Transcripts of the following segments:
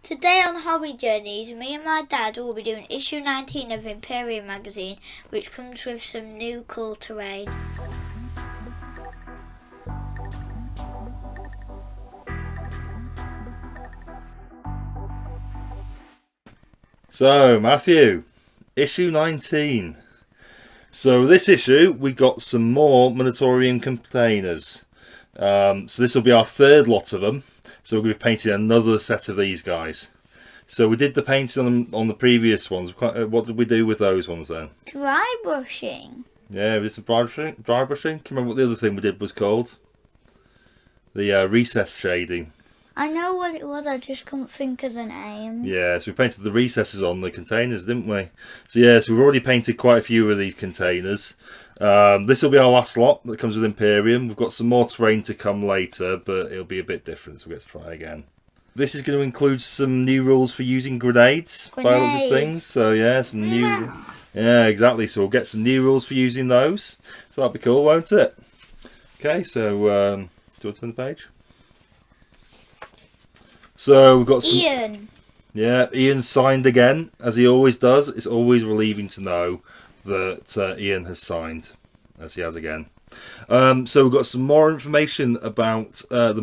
Today on Hobby Journeys, me and my dad will be doing issue 19 of Imperium Magazine, which comes with some new cool terrain. So, Matthew, issue 19. So this issue, we got some more munitorum containers. So this will be our third lot of them. So we're going to be painting another set of these guys. So we did the painting on the previous ones. What did we do with those ones then? Dry brushing. Yeah, we did some dry brushing. Can you remember what the other thing we did was called? The recess shading. I know what it was, I just couldn't think of the name. Yeah, so we painted the recesses on the containers, didn't we? So yeah, so we've already painted quite a few of these containers. This will be our last lot that comes with Imperium. We've got some more terrain to come later, but it'll be a bit different, so we'll get to try again. This is going to include some new rules for using grenades. By other things. So yeah, some new... Yeah, exactly. So we'll get some new rules for using those. So that'll be cool, won't it? Okay, so do you want to turn the page? So we've got some... Ian. Yeah, Ian signed again, as he always does. It's always relieving to know that Ian has signed, as he has again. So we've got some more information about the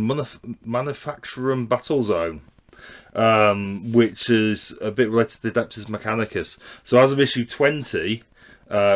Manufacturum Battle Zone, which is a bit related to the Adeptus Mechanicus. So as of issue 20,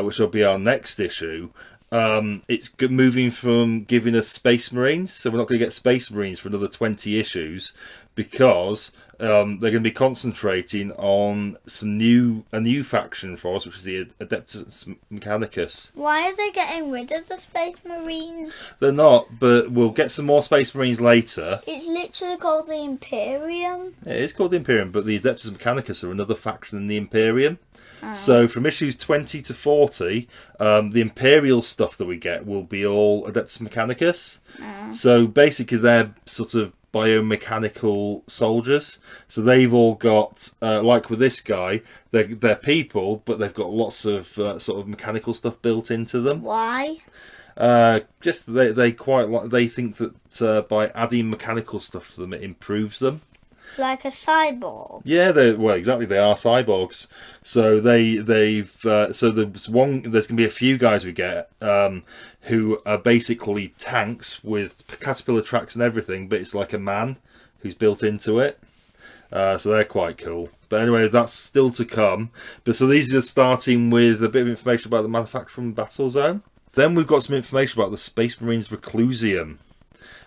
which will be our next issue, it's moving from giving us Space Marines, so we're not going to get Space Marines for another 20 issues, because they're going to be concentrating on a new faction for us, which is the Adeptus Mechanicus. Why are they getting rid of the Space Marines? They're not, but we'll get some more Space Marines later. It's literally called the Imperium. Yeah, it is called the Imperium, but the Adeptus Mechanicus are another faction in the Imperium. So from issues 20 to 40, the Imperial stuff that we get will be all Adeptus Mechanicus. So basically they're sort of biomechanical soldiers. So they've all got, like with this guy, they're people, but they've got lots of sort of mechanical stuff built into them. Why? Just they quite like, they think that by adding mechanical stuff to them, it improves them. Like a cyborg. Yeah, well, exactly. They are cyborgs. So so there's going to be a few guys we get who are basically tanks with caterpillar tracks and everything, but it's like a man who's built into it. So they're quite cool. But anyway, that's still to come. But so these are starting with a bit of information about the Manufacturing Battle Zone. Then we've got some information about the Space Marines Reclusium.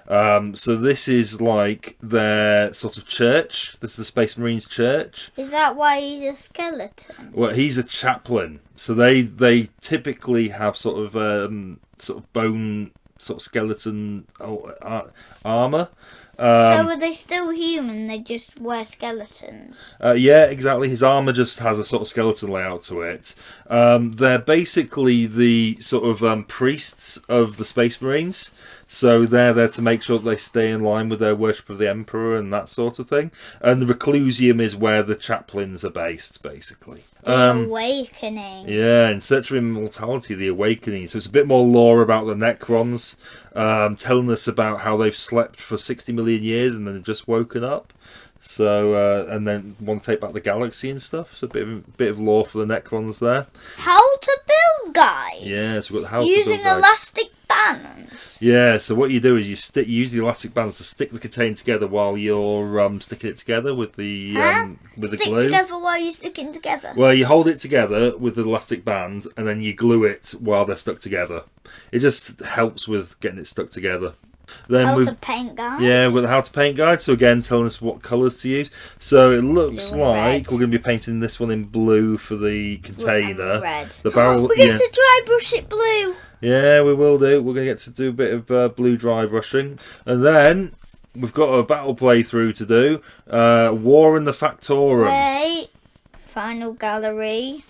So this is like their sort of church. This is the Space Marines church. Is that why he's a skeleton? Well, he's a chaplain. So they typically have sort of bone, sort of skeleton armor. So are they still human? They just wear skeletons? Yeah, exactly. His armour just has a sort of skeleton layout to it. They're basically the sort of priests of the Space Marines. So they're there to make sure that they stay in line with their worship of the Emperor and that sort of thing. And the Reclusium is where the chaplains are based, basically. The Awakening. Yeah, in Search of Immortality, the Awakening. So it's a bit more lore about the Necrons, telling us about how they've slept for 60 million years and then they've just woken up. So, and then want to take back the galaxy and stuff. So a bit of lore for the Necrons there. How to build guide. Yeah, so we've got the how to using build guide. elastic bands. Yeah, so what you do is you use the elastic bands to stick the container together while you're sticking it together with the glue. Stick together while you're sticking together. Well, you hold it together with the elastic band, and then you glue it while they're stuck together. It just helps with getting it stuck together. Then how to paint guide. Yeah, with the how to paint guide. So again, telling us what colours to use. So it looks like we're going to be painting this one in blue for the container. Red. The barrel. We're going to dry brush it blue. Yeah, we will do. We're going to get to do a bit of blue dry brushing, and then we've got a battle playthrough to do. War in the Factorum. Wait. Final gallery.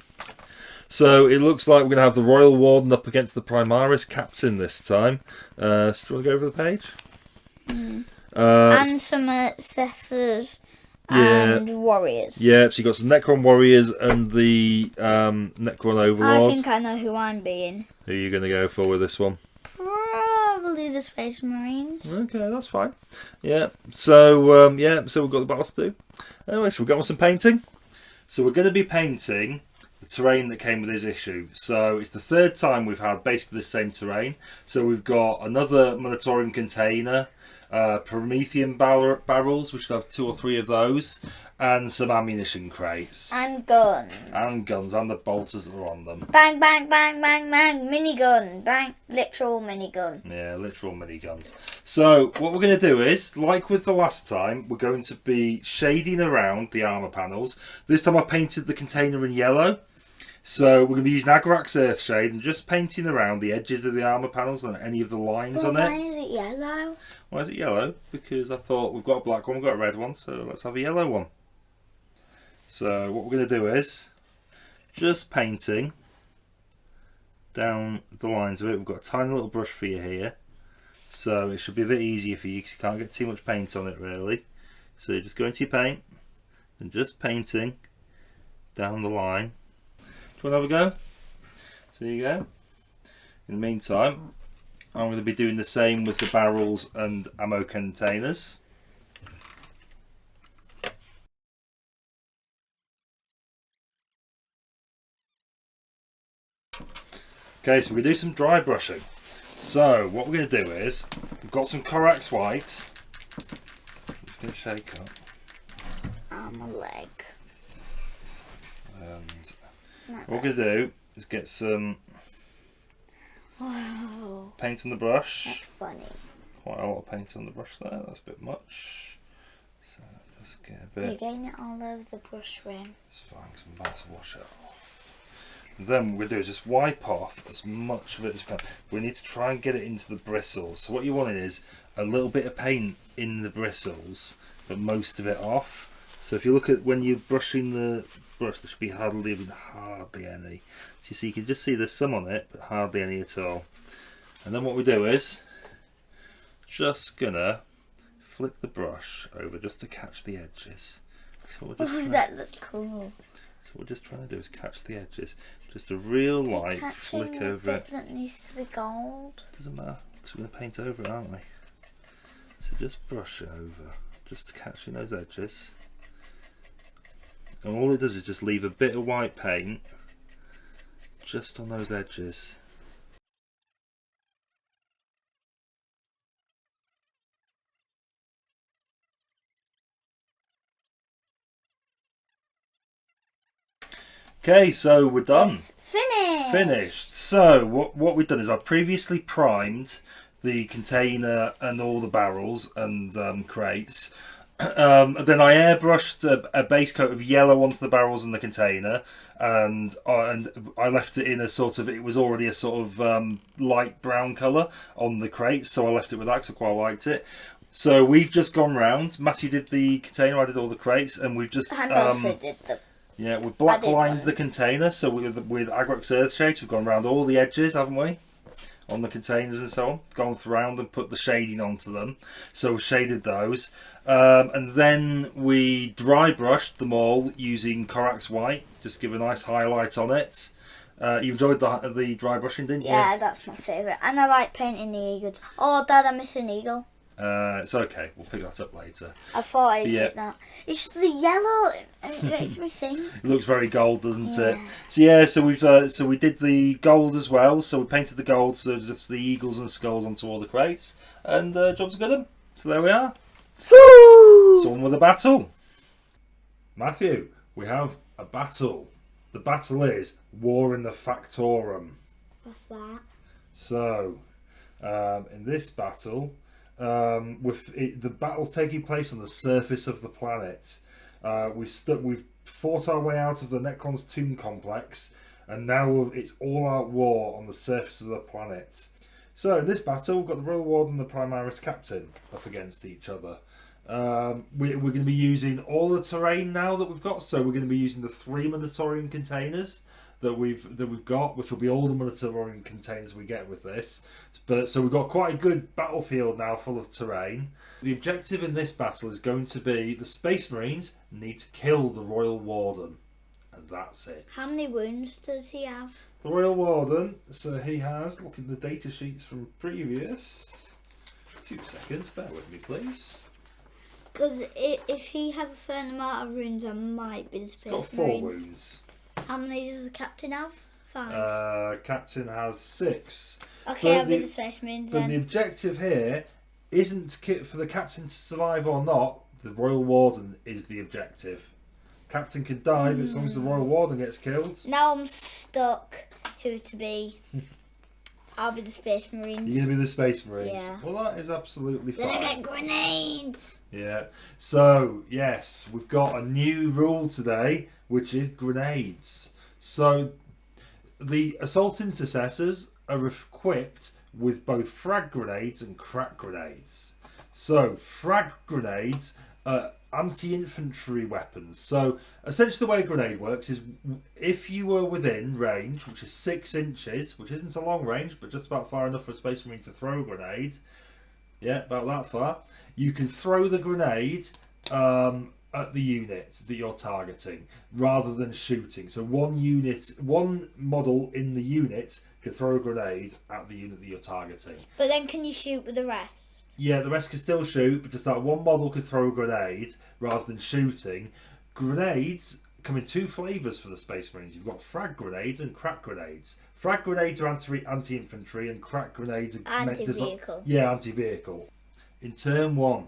So it looks like we're going to have the Royal Warden up against the Primaris Captain this time. So do you want to go over the page? And some intercessors and warriors. Yeah, so you've got some Necron Warriors and the Necron Overlords. I think I know who I'm being. Who are you going to go for with this one? Probably the Space Marines. Okay, that's fine. Yeah. So so we've got the battles to do. Anyway, shall we get on some painting? So we're going to be painting the terrain that came with this issue. So it's the third time we've had basically the same terrain. So we've got another munitorum container, Promethean barrels, we should have 2 or 3 of those, and some ammunition crates. And guns. And guns, and the bolters that are on them. Bang, bang, bang, bang, bang. Minigun. Bang. Literal minigun. Yeah, literal miniguns. So what we're going to do is, like with the last time, we're going to be shading around the armour panels. This time I've painted the container in yellow. So we're going to be using Agrax Earthshade and just painting around the edges of the armour panels and any of the lines on it. Why is it yellow? Why is it yellow? Because I thought we've got a black one, we've got a red one, so let's have a yellow one. So what we're going to do is just painting down the lines of it. We've got a tiny little brush for you here, so it should be a bit easier for you because you can't get too much paint on it really. So you just go into your paint and just painting down the line. Do you want to have a go? So there you go. In the meantime, I'm going to be doing the same with the barrels and ammo containers. Okay, so we do some dry brushing. So what we're going to do is, we've got some Corax White. It's going to shake up. On my leg. And what we're going to do is get some paint on the brush. That's funny. Quite a lot of paint on the brush there, that's a bit much. So just get a bit. You're getting it all over the brush rim. It's fine, because I'm about to wash it off. And then what we're going to do is just wipe off as much of it as we can. We need to try and get it into the bristles. So what you want is a little bit of paint in the bristles, but most of it off. So if you look at when you're brushing the brush, there should be hardly any. So you see, you can just see there's some on it, but hardly any at all. And then what we do is just gonna flick the brush over just to catch the edges. So That looks cool. So what we're just trying to do is catch the edges. Just a real light flick over it. That needs to be gold. Doesn't matter, because we're going to paint over it, aren't we? So just brush it over, just catching those edges. And all it does is just leave a bit of white paint just on those edges. Okay, so we're done. Finished. So what we've done is I've previously primed the container and all the barrels and crates. Then I airbrushed a base coat of yellow onto the barrels and the container, and I left it in a sort of, it was already a sort of light brown colour on the crates, so I left it with that because I quite liked it. So we've just gone round. Matthew did the container, I did all the crates, and we've just I also did the. Yeah, we've black lined the container, so with Agrax Earthshade we've gone around all the edges, haven't we? On the containers and so on. Gone around and put the shading onto them. So we shaded those. And then we dry brushed them all using Corax White. Just give a nice highlight on it. You enjoyed the dry brushing, didn't you? Yeah, that's my favourite. And I like painting the eagles. Oh, Dad, I miss an eagle. It's okay, we'll pick that up later. I thought I'd hit that. It's the yellow, it makes me think. It looks very gold, doesn't it? So yeah, so we did the gold as well. So we painted the gold, so just the eagles and skulls onto all the crates, and jobs are good. So there we are. Woo! So on with the battle. Matthew, we have a battle. The battle is War in the Factorum. What's that? So, in this battle. The battle's taking place on the surface of the planet. We've fought our way out of the Necron's tomb complex, and now it's all-out war on the surface of the planet. So in this battle, we've got the Royal Warden and the Primaris Captain up against each other. We're going to be using all the terrain now that we've got. So we're going to be using the 3 munitorum containers that we've got, which will be all the munitorum containers we get with this. But so we've got quite a good battlefield now full of terrain. The objective in this battle is going to be the Space Marines need to kill the Royal Warden, and that's it. How many wounds does he have? The Royal Warden, so he has, look at the data sheets from previous. 2 seconds, bear with me please. Because if he has a certain amount of wounds, I might be the Space Got 4 Marines. wounds. How many does the captain have? 5. Captain has 6. Okay, I'll be the Space Marines But then. the objective here isn't for the captain to survive or not. The Royal Warden is the objective. Captain can die, but as long as the Royal Warden gets killed. Now I'm stuck. Who to be? I'll be the Space Marines. You're going to be the Space Marines. Yeah. Well, that is absolutely fine. Then I get grenades. Yeah. So, yes, we've got a new rule today, which is grenades. So, the Assault Intercessors are equipped with both frag grenades and crack grenades. So, frag grenades are anti-infantry weapons. So, essentially the way a grenade works is if you were within range, which is 6 inches, which isn't a long range, but just about far enough for a Space Marine to throw a grenade, yeah, about that far, you can throw the grenade at the unit that you're targeting, rather than shooting. So one model in the unit can throw a grenade at the unit that you're targeting. But then can you shoot with the rest? Yeah, the rest can still shoot, but just that one model could throw a grenade rather than shooting. Grenades come in 2 flavours for the Space Marines. You've got frag grenades and crack grenades. Frag grenades are anti-infantry and crack grenades are Anti-vehicle. Yeah, anti-vehicle. In turn 1,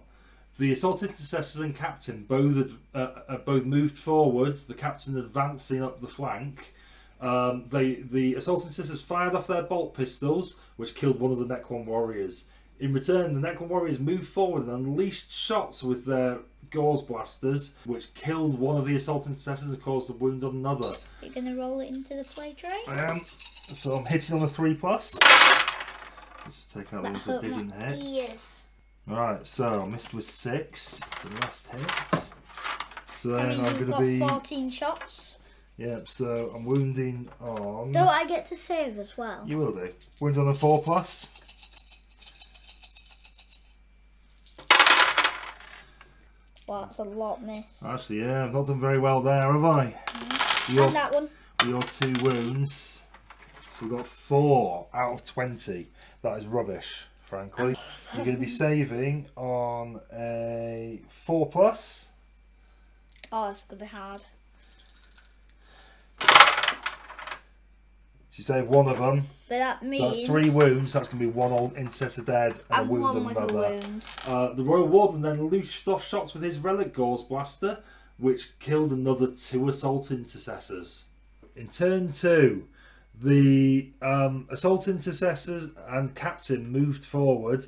the Assault Intercessors and Captain both moved forwards, the Captain advancing up the flank. The Assault Intercessors fired off their bolt pistols, which killed one of the Necron Warriors. In return, the Necron Warriors moved forward and unleashed shots with their gauze blasters, which killed one of the Assault Intercessors and caused a wound on another. You're going to roll it into the play tray? I am. So I'm hitting on a 3+. Let's just take out the ones that didn't hit. Yes. Alright, so I missed with 6, the last hit. So then I'm you've going to got be... 14 shots. Yep, so I'm wounding on... Don't I get to save as well? You will do. Wound on a 4+. Well, that's a lot, miss. Actually, yeah, I've not done very well there, have I? And that one. Your 2 wounds. So we've got 4 out of 20. That is rubbish, frankly. You're going to be saving on a 4+. Oh, it's going to be hard. So you save one of them. But that means... That's 3 wounds. That's going to be 1 old intercessor dead and a wound on with a another. wound. The Royal Warden then loosed off shots with his relic gauze blaster, which killed another 2 assault intercessors. In turn 2, the assault intercessors and captain moved forward.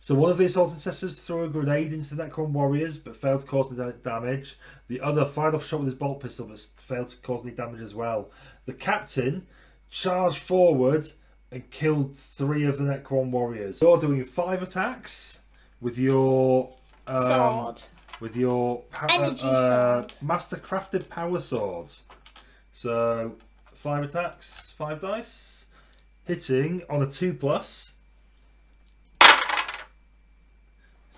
So one of the assault intercessors threw a grenade into the Necron Warriors, but failed to cause any damage. The other fired off a shot with his bolt pistol, but failed to cause any damage as well. The captain charged forward and killed 3 of the Necron Warriors. You're doing 5 attacks with your sword. With your Energy sword. master-crafted power sword. So 5 attacks, 5 dice, hitting on a 2+.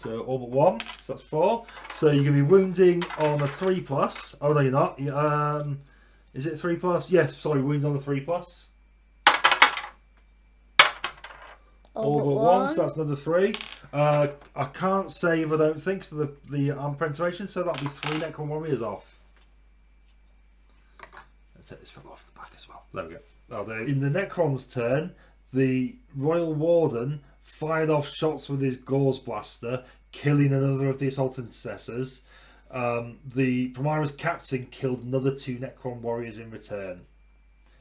So all but 1. So that's 4. So you're going to be wounding on a 3+. Oh no, you're not. Is it 3+? Yes, sorry, wound on a 3+. All but 1, so that's another 3. I can't save, I don't think, so the arm penetration, so that'll be 3 Necron Warriors off. Let's take this fellow off the back as well. There we go. That'll do. In the Necron's turn, the Royal Warden fired off shots with his gauze blaster, killing another of the Assault Intercessors. The Primaris Captain killed another 2 Necron Warriors in return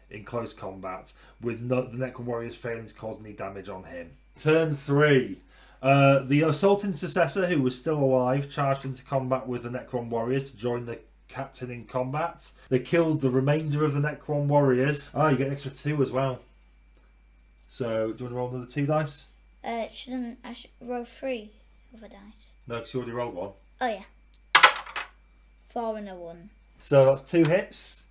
in close combat, with the Necron Warriors failing to cause any damage on him. Turn 3. The Assault Intercessor, who was still alive, charged into combat with the Necron Warriors to join the Captain in combat. They killed the remainder of the Necron Warriors. You get an extra 2 as well. So, do you want to roll another 2 dice? I should roll 3 of a dice. No, because you already rolled 1. Oh yeah. 4 and a 1. So that's 2 hits.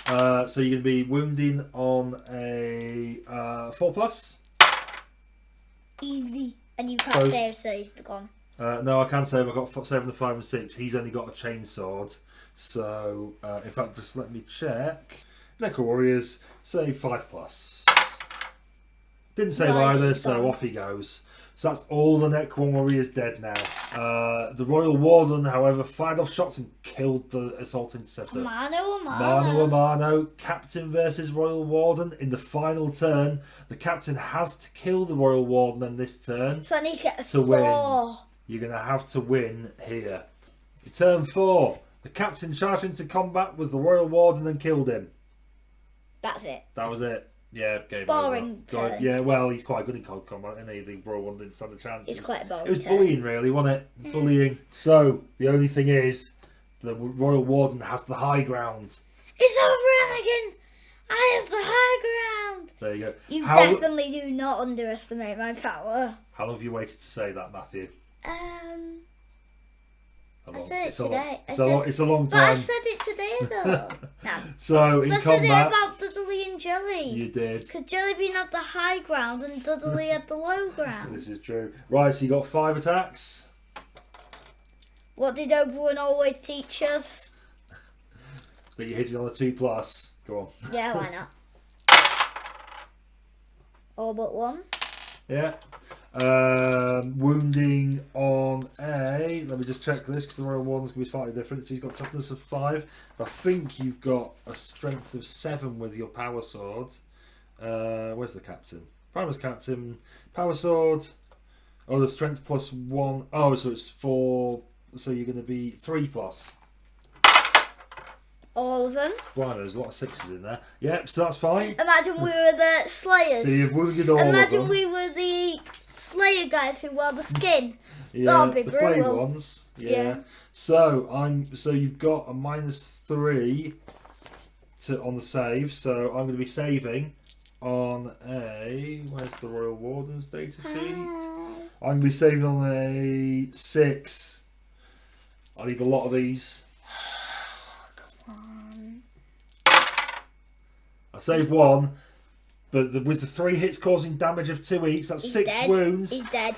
So you're going to be wounding on a 4+. Easy. And you can't save, so he's gone. No, I can save. I've got 7, 5 and 6. He's only got a chainsword. So, in fact, just let me check. Necron Warriors, save 5+. Didn't save either, so off he goes. So that's all the Necron Warriors dead now. The Royal Warden, however, fired off shots and killed the Assault Intercessor. Mano. Captain versus Royal Warden. In the final turn, the Captain has to kill the Royal Warden in this turn. So I need to get to win. You're going to have to win here. In turn 4, the Captain charged into combat with the Royal Warden and killed him. That's it. That was it. Yeah, game boring over. turn. Yeah, well, he's quite good in cold combat, isn't he? The Royal Warden didn't stand a chance. It's quite a boring It was turn. bullying, really, wasn't it? Bullying. So, the only thing is, the Royal Warden has the high ground. It's over, Anakin! I have the high ground! There you go. You definitely do not underestimate my power. How long have you waited to say that, Matthew? I said it today. It's a long time. But I said it today, though. No. So, in I combat... said it about Dudley and Jelly. You did. Because Jellybean had the high ground and Dudley had the low ground. This is true. Right, so you got 5 attacks. What did Obi-Wan always teach us? But you're hitting on a 2+. Go on. Yeah, why not? All but 1. Yeah. Wounding on a... Let me just check this because the Royal Warden's going to be slightly different. So he's got toughness of 5. But I think you've got a strength of 7 with your power sword. Where's the Captain? Primaris Captain. Power sword. Oh, the strength +1. Oh, so it's 4. So you're going to be 3+. All of them. Wow, there's a lot of 6s in there. Yep, so that's fine. Imagine we were the Slayers. So you've wounded all of them. Imagine we were the Slayer guys who wear the skin. Yeah, That'd be the brutal. flayed ones. Yeah. So you've got a -3 on the save. So I'm going to be saving on a... Where's the Royal Warden's data sheet? I'm going to be saving on a 6. I need a lot of these. I saved 1, but with the 3 hits causing damage of 2 each, that's 6 dead. wounds. He's dead.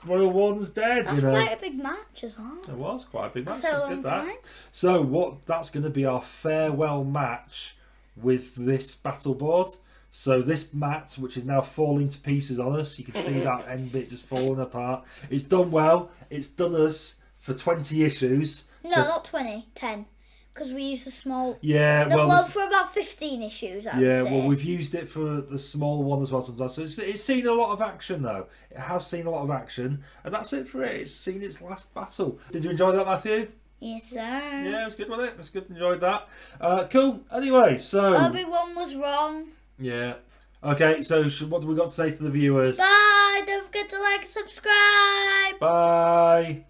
Royal Warden's dead. That's quite a big match as well. It was quite a big match. That's a I did long that. time. So that's going to be our farewell match with this battle board. So this mat, which is now falling to pieces on us, you can see that end bit just falling apart. It's done well. It's done us for 20 issues. No, not 20, 10. Because we used a small... Yeah, no, well, for about 15 issues, I would say. well, we've used it for the small one as well sometimes. So it's seen a lot of action, though. It has seen a lot of action. And that's it for it. It's seen its last battle. Did you enjoy that, Matthew? Yes, sir. Yeah, it was good, wasn't it? It was good. Enjoyed that. Cool. Anyway, so... Obi-Wan was wrong. Yeah. Okay, so what do we got to say to the viewers? Bye. Don't forget to like and subscribe. Bye.